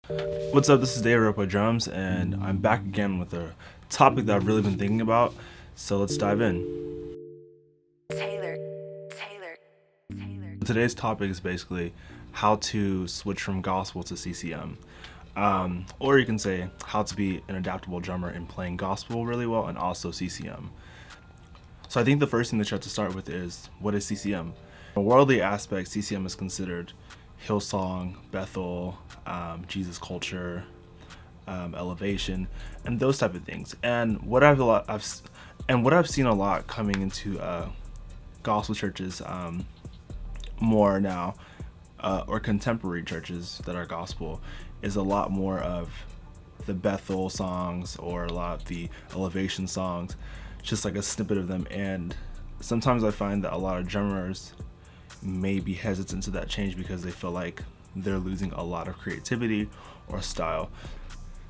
What's up? This is Dave Ropo Drums, and I'm back again with a topic that I've really been thinking about. So let's dive in. Taylor, Taylor, Taylor. Today's topic is basically how to switch from gospel to CCM. Or you can say how to be an adaptable drummer in playing gospel really well and also CCM. So I think the first thing that you have to start with is, what is CCM? From a worldly aspect, CCM is considered Hillsong, Bethel, Jesus culture, elevation, and those type of things. And what I've seen a lot coming into gospel churches more now, or contemporary churches that are gospel, is a lot more of the Bethel songs or a lot of the elevation songs, just like a snippet of them. And sometimes I find that a lot of drummers may be hesitant to that change because they feel like they're losing a lot of creativity or style.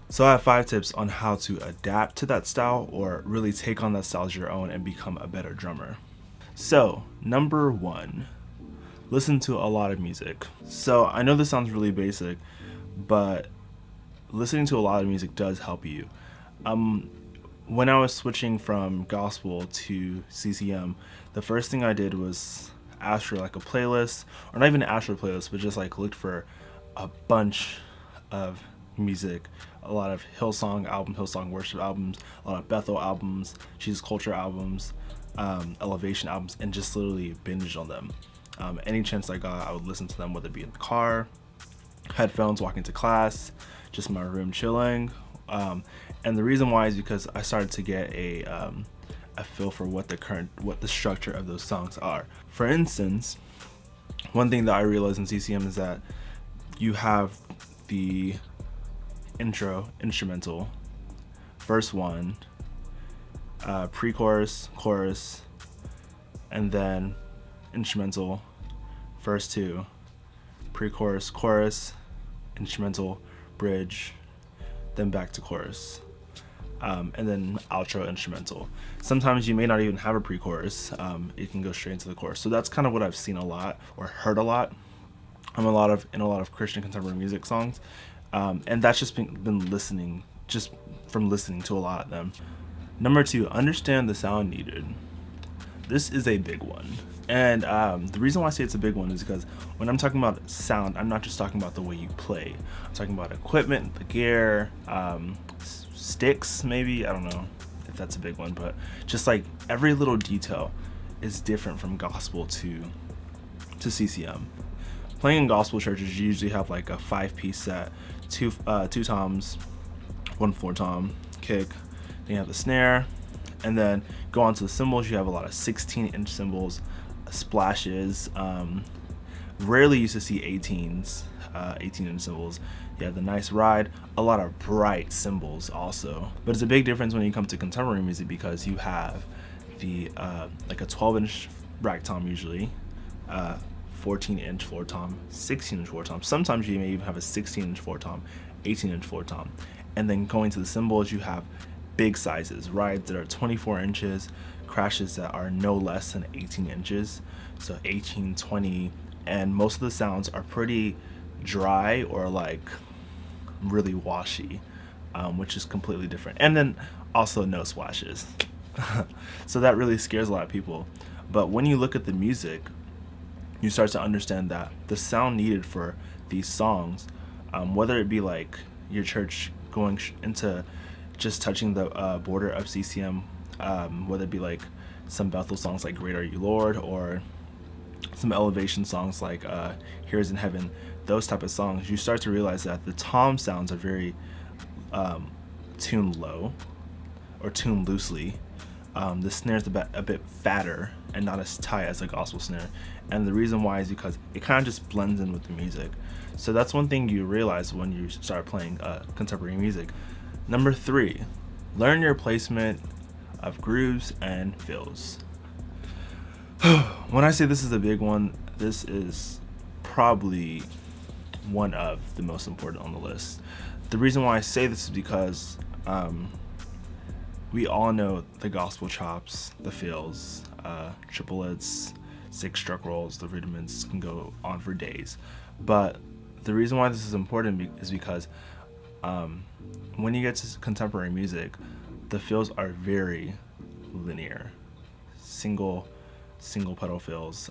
So I have 5 tips on how to adapt to that style or really take on that style as your own and become a better drummer. So, number 1, listen to a lot of music. So I know this sounds really basic, but listening to a lot of music does help you. When I was switching from gospel to CCM, the first thing I did was ask for like a playlist, or not even ask for a playlist, but just like looked for a bunch of music, a lot of Hillsong worship albums, a lot of Bethel albums, Jesus culture albums, elevation albums, and just literally binged on them. Any chance I got, I would listen to them, whether it be in the car, headphones, walking to class, just in my room chilling. And the reason why is because I started to get a feel for what the structure of those songs are. For instance, one thing that I realized in CCM is that you have the intro, instrumental, verse 1, pre-chorus, chorus, and then instrumental, verse 2, pre-chorus, chorus, instrumental, bridge, then back to chorus, and then outro instrumental. Sometimes you may not even have a pre-chorus. It can go straight into the chorus. So that's kind of what I've seen a lot or heard a lot. In a lot of Christian contemporary music songs, and that's just been listening, just from listening to a lot of them. Number 2, understand the sound needed. This is a big one. And the reason why I say it's a big one is because when I'm talking about sound, I'm not just talking about the way you play. I'm talking about equipment, the gear, sticks, maybe. I don't know if that's a big one, but just like every little detail is different from gospel to CCM. Playing in gospel churches, you usually have like a 5-piece set, two toms, 1 floor tom, kick, then you have the snare, and then go on to the cymbals. You have a lot of 16-inch cymbals, splashes. Rarely used to see 18-inch cymbals. You have the nice ride, a lot of bright cymbals also. But it's a big difference when you come to contemporary music because you have the like a 12-inch rack tom usually, 14-inch floor tom, 16-inch floor tom. Sometimes you may even have a 16-inch floor tom, 18-inch floor tom. And then going to the cymbals, you have big sizes, rides that are 24 inches, crashes that are no less than 18 inches, so 18, 20, and most of the sounds are pretty dry or like really washy, which is completely different. And then also no splashes. So that really scares a lot of people. But when you look at the music, you start to understand that the sound needed for these songs, whether it be like your church going into just touching the border of CCM, whether it be like some Bethel songs like Great Are You Lord, or some elevation songs like Here's in Heaven, those type of songs, you start to realize that the tom sounds are very tuned low or tuned loosely. The snare's a bit fatter and not as tight as a gospel snare. And the reason why is because it kind of just blends in with the music. So that's one thing you realize when you start playing contemporary music. Number 3, learn your placement of grooves and fills. When I say this is a big one, this is probably one of the most important on the list. The reason why I say this is because we all know the gospel chops, the fills, triplets, 6 struck rolls, the rudiments can go on for days. But The reason why this is important is because when you get to contemporary music, the fills are very linear, single pedal fills,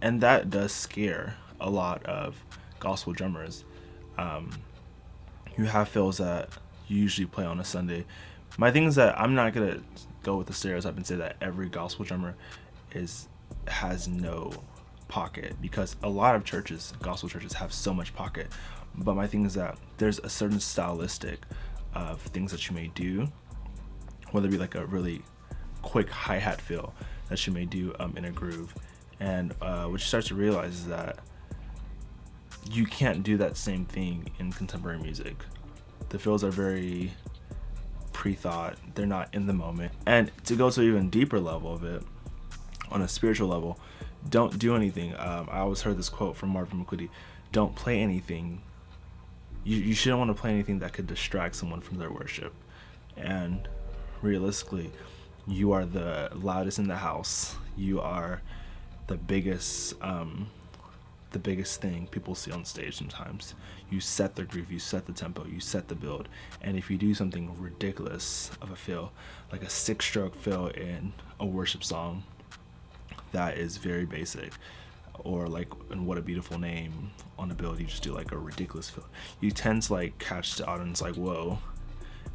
and that does scare a lot of gospel drummers. You have fills that you usually play on a Sunday. My thing is that I'm not gonna go with the stereotype and say that every gospel drummer has no pocket, because a lot of gospel churches have so much pocket. But my thing is that there's a certain stylistic of things that you may do, whether it be like a really quick hi-hat fill that you may do in a groove, and what you start to realize is that you can't do that same thing in contemporary music. The fills are very pre-thought, they're not in the moment. And to go to an even deeper level of it, on a spiritual level, don't do anything. I always heard this quote from Marvin McQuitty: don't play anything. You shouldn't want to play anything that could distract someone from their worship. And realistically, you are the loudest in the house. You are the biggest thing people see on stage sometimes. You set the groove, you set the tempo, you set the build. And if you do something ridiculous of a fill, like a 6-stroke fill in a worship song that is very basic, or like in What a Beautiful Name on a build, you just do like a ridiculous fill, you tend to like catch the audience like, whoa.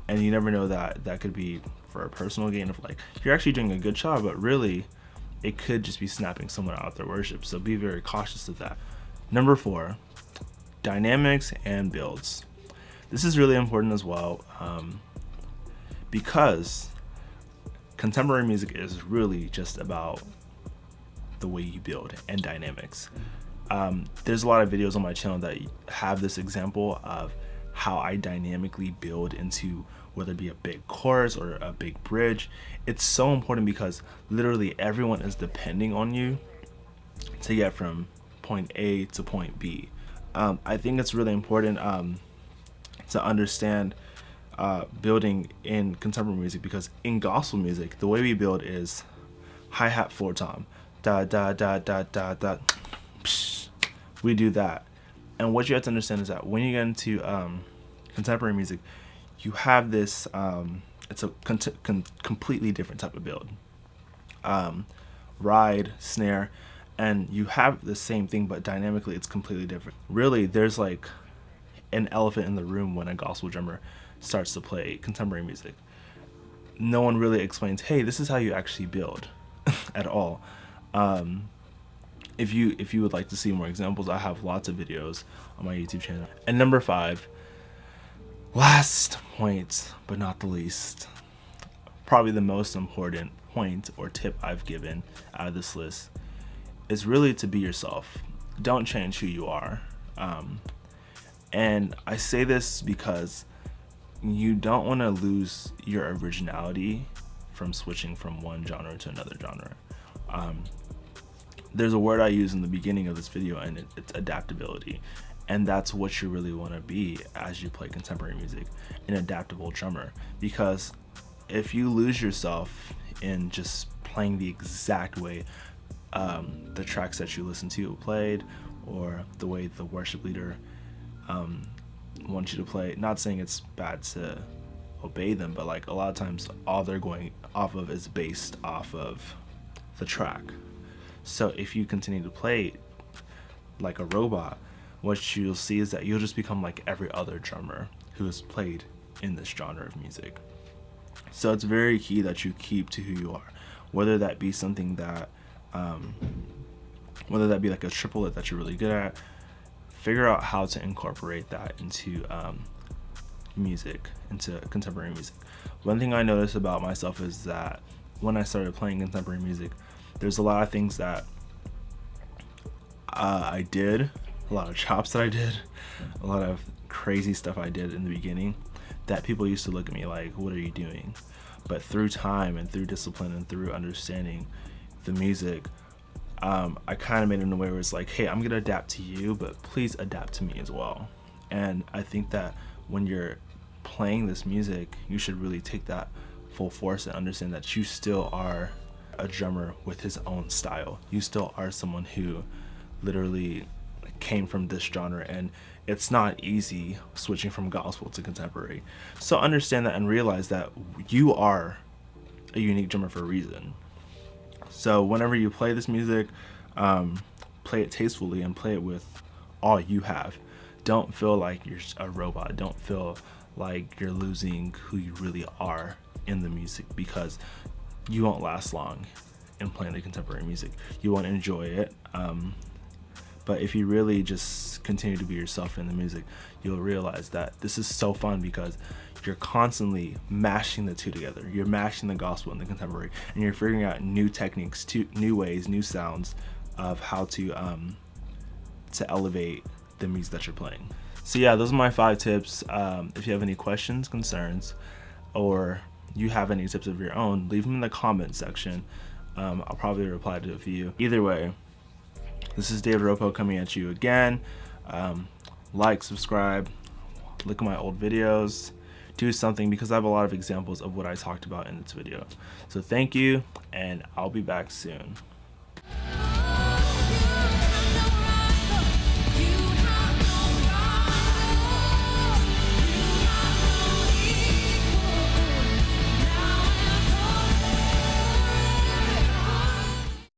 And you never know that could be for a personal gain of like, you're actually doing a good job, but really it could just be snapping someone out of their worship. So be very cautious of that. Number 4, dynamics and builds. This is really important as well, because contemporary music is really just about the way you build and dynamics. There's a lot of videos on my channel that have this example of how I dynamically build into, whether it be a big chorus or a big bridge. It's so important because literally everyone is depending on you to get from point A to point B. I think it's really important to understand building in contemporary music, because in gospel music, the way we build is hi-hat 4-tom, da da da da da da, psh, we do that. And what you have to understand is that when you get into contemporary music, you have this, it's a completely different type of build. Ride, snare, and you have the same thing, but dynamically it's completely different. Really, there's like an elephant in the room when a gospel drummer starts to play contemporary music. No one really explains, hey, this is how you actually build at all. If you would like to see more examples, I have lots of videos on my YouTube channel. And number 5, last point but not the least, probably the most important point or tip I've given out of this list, is really to be yourself. Don't change who you are. And I say this because you don't want to lose your originality from switching from one genre to another genre. There's a word I use in the beginning of this video, and it's adaptability. And that's what you really want to be as you play contemporary music, an adaptable drummer. Because if you lose yourself in just playing the exact way the tracks that you listen to played, or the way the worship leader wants you to play, not saying it's bad to obey them, but like a lot of times all they're going off of is based off of the track. So if you continue to play like a robot, what you'll see is that you'll just become like every other drummer who has played in this genre of music. So it's very key that you keep to who you are, whether that be something that whether that be like a triplet that you're really good at. Figure out how to incorporate that into music, into contemporary music. One thing I noticed about myself is that when I started playing contemporary music, there's a lot of things that I did, a lot of chops that I did, a lot of crazy stuff I did in the beginning that people used to look at me like, what are you doing? But through time and through discipline and through understanding the music, I kind of made it in a way where it's like, hey, I'm gonna adapt to you, but please adapt to me as well. And I think that when you're playing this music, you should really take that full force and understand that you still are a drummer with his own style. You still are someone who literally came from this genre, and it's not easy switching from gospel to contemporary. So understand that and realize that you are a unique drummer for a reason. So whenever you play this music, play it tastefully and play it with all you have. Don't feel like you're a robot. Don't feel like you're losing who you really are in the music, because you won't last long in playing the contemporary music. You won't enjoy it. But if you really just continue to be yourself in the music, you'll realize that this is so fun, because you're constantly mashing the two together. You're mashing the gospel and the contemporary, and you're figuring out new techniques, new ways, new sounds of how to elevate the music that you're playing. So yeah, those are my 5 tips. If you have any questions, concerns, or you have any tips of your own, leave them in the comment section. I'll probably reply to a few. Either way, this is David Ropo coming at you again. Like, subscribe, look at my old videos, do something, because I have a lot of examples of what I talked about in this video. So thank you, and I'll be back soon.